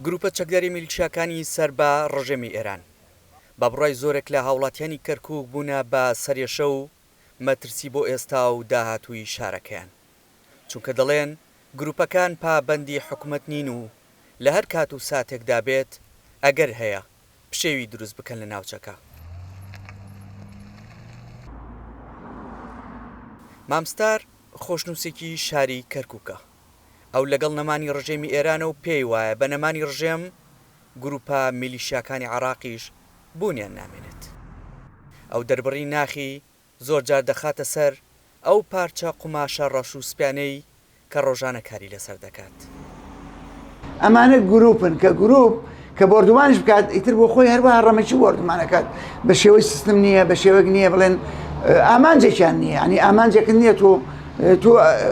گروپە چەکداری میلیشیاکانی سەر بە ڕژێمی ئێران بە بڕای زۆرێک لە هاوڵاتیانی کەرکووک بوونە بە سەرێشە و مەترسی بۆ ئێستا و داهاتووی شارەکەیان، چونکە دەڵێن گروپەکان پابەندی حکومەت نین و لە هەر کات و ساتێکدا بێت ئەگەر هەیە پشێوی دروست بکەن لە ناوچەکە. مامستار خۆشنووسێکی شاری کەرکووکە، ئەو لەگەڵ نەمانی ڕژێمی ئێرانە و پێی وایە بە نەمانی ڕژێم گروپە میلیشیاکانی عێراقیش بوونیان نامێنێت. ئەو دەربڕی ناخی زۆر جار دەخاتە سەر ئەو پارچە قوماشە ڕەش و سپیانەی کە ڕۆژانە کاری لەسەر دەکات. ئەمانە گروپن کە گروپ کە بردومانش بکات ئیتر بۆ خۆی هەروەها ڕەمەچی بردومانەکات بە شێوەی سیستم نییە، بە شێوەیەک نییە بڵێن ئامانجێکیان نییە، ینی ئامانجێکن نییە تۆ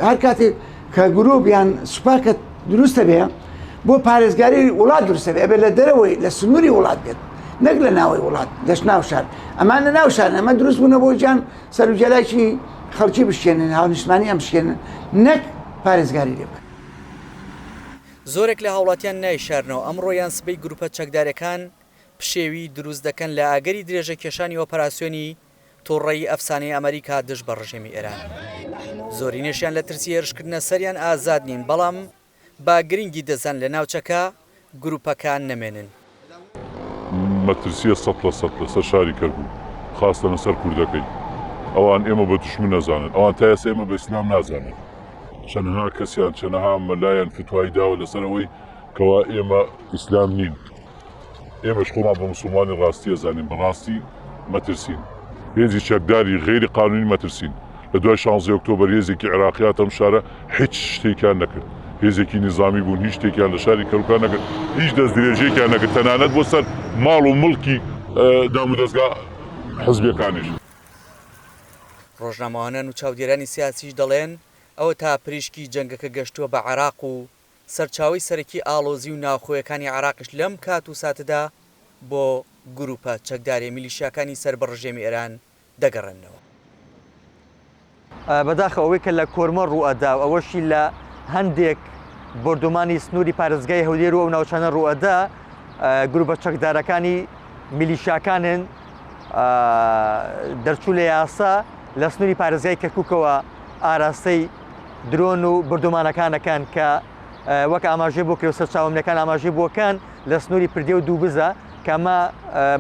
هەر کاتێک کە گروپ یان سوپاکە دروستە بێ بۆ پارێزگاری وڵات دروستە بێ، ئەبێت لە دەرەوەی لە سنووری وڵات بێت، نەک لە ناوەی وڵات دەست ناو شار. ئەمان لە ناو شار ئەمە دروست بوونە بۆ جان سەرجەلایکی خەڵکی بشکێنن، هاونیشتمانیان بشکێنن، نەک پارێزگاری لێ بکەن. زۆرێک لە هاوڵاتیان نایشارنەوە ئەمڕۆیان سبەی گروپە چەکدارەکان پشێوی دروست دەکەن لە ئاگەری درێژە کێشانی ئۆپەراسیۆنی تۆڕەیی ئەفسانەی ئەمریکا دژ بە ڕژێمی ئێران. زۆرینەشیان لە ترسی هێرشکردنە سەریان ئازاد نین، بەڵام با گرنگی دەزان لە ناوچەکە گروپەکان نەمێنن. مەترسیە 100% لەسەر شاری کەرکووک، خاستە لەسەر کوردەکەی. ئەوان ئێمە بە دوشمن نەزانن، ئەوان تا ئێستا ئێمە بە ئیسلام نازانن. چەندەها کەسیان چەندەها مەلایەن فتوای داوە لەسەرەوەی کەوا ئێمە ئیسلام نین. ئێمەش خۆمان بە موسڵمانی ڕاستی ئەزانین، بەڕاستی مەترسین. هێزی چەکداری غێری قانونی مەترسین. لە دوای 16 ئۆکتۆبەر هێزێکی عێراقیات ئەم شارە هیچ شتێکیان نەکرد. هێزێکی نیزامی بوون، هیچ شتێکیان لە شاری کەرکووک نەکرد، هیچ دەست درێژەیەکیان نەکرد، تەنانەت بۆ سەر ماڵ و مڵکی دام و دەستگا حزبیەکانیش. ڕۆژنامەوانان و چاودێرانی سیاسیش دەڵێن ئەوە تا پریشکی جەنگەکە گەشتووە بە عێراق و سەرچاوی سەرەکی ئاڵۆزی و ناوخۆیەکانی عێراقش لەم کات و ساتەدا بۆ گروپە چەکداری میلیشیاکانی سەر بە ڕژێمی ئێران دەگەڕێنەوە. بەداخە ئەوەی کە لە کۆرمە ڕوئەدا و ئەوەشی لە هەندێک بردومانی سنووری پارێزگای هەولێر و ئەو ناوچانە ڕوئەدا، گروپە چەکدارەکانی میلیشیاکانن دەرچوو لە یاسا لە سنووری پارێزگای کەرکووکەوە ئاراستەی درۆن و بردومانەکانەکان کە وەک ئاماژەی بۆ کرێ و سەرچاوەمنەکان ئاماژەی بۆکان لە سنووری پردێ و دووبزە کە ئەمە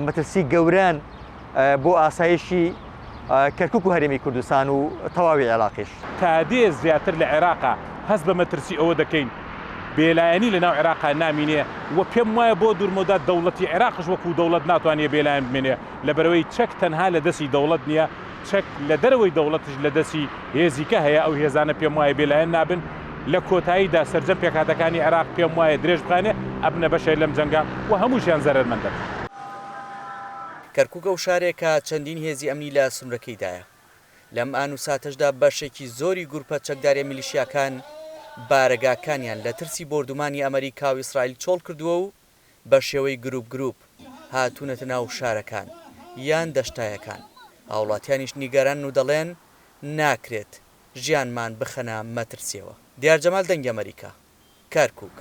مەترسی گەوران بۆ ئاسایشی کەرکووک و هەرێمی کوردستان و تەواوی عێراقیش. تا دێ زیاتر لە عێراقا هەست بە مەترسی ئەوە دەکەین بێلایەنی لە ناو عێراقا نامینێ و پێم وایە بۆ دوورمەدا دەوڵەتی عێراقش وەکو دەوڵەت ناتوانێت بێلایەن بمێنێ، لەبەرەوەی چەک تەنها لە دەستی دەوڵەت نییە، چەک لە دەرەوەی دەوڵەتش لە دەستی هێزیکە هەیە. ئەو هێزانە پێم وایە بێلایەن نابن، لە کۆتاییدا سەرجەم پێکهاتەکانی عێراق پێم وایە درێژ بخانێ ئەبنە بەشێ لەم جەنگا و هەمووشیان زەرمەندە. کەرکووکە و شارێکە چەندین هێزی ئەمنی لە سنوورەکەیدایە. لەم ئان و ساتەشدا بەشێکی زۆری گروپە چەکداری میلیشیاکان بارەگاکانیان لە ترسی بردومانی ئەمریکا و ئیسرائیل چۆڵ کردووە و بە شێوەی گروپ هاتوونەتە ناو شارەکان یان دەشتایەکان. هاوڵاتیانیش نیگەران و دەڵێن ناکرێت ژیانمان بخەنە مەترسیەوە. دیار جەمال دەنگی ئەمریکا، کەرکووک.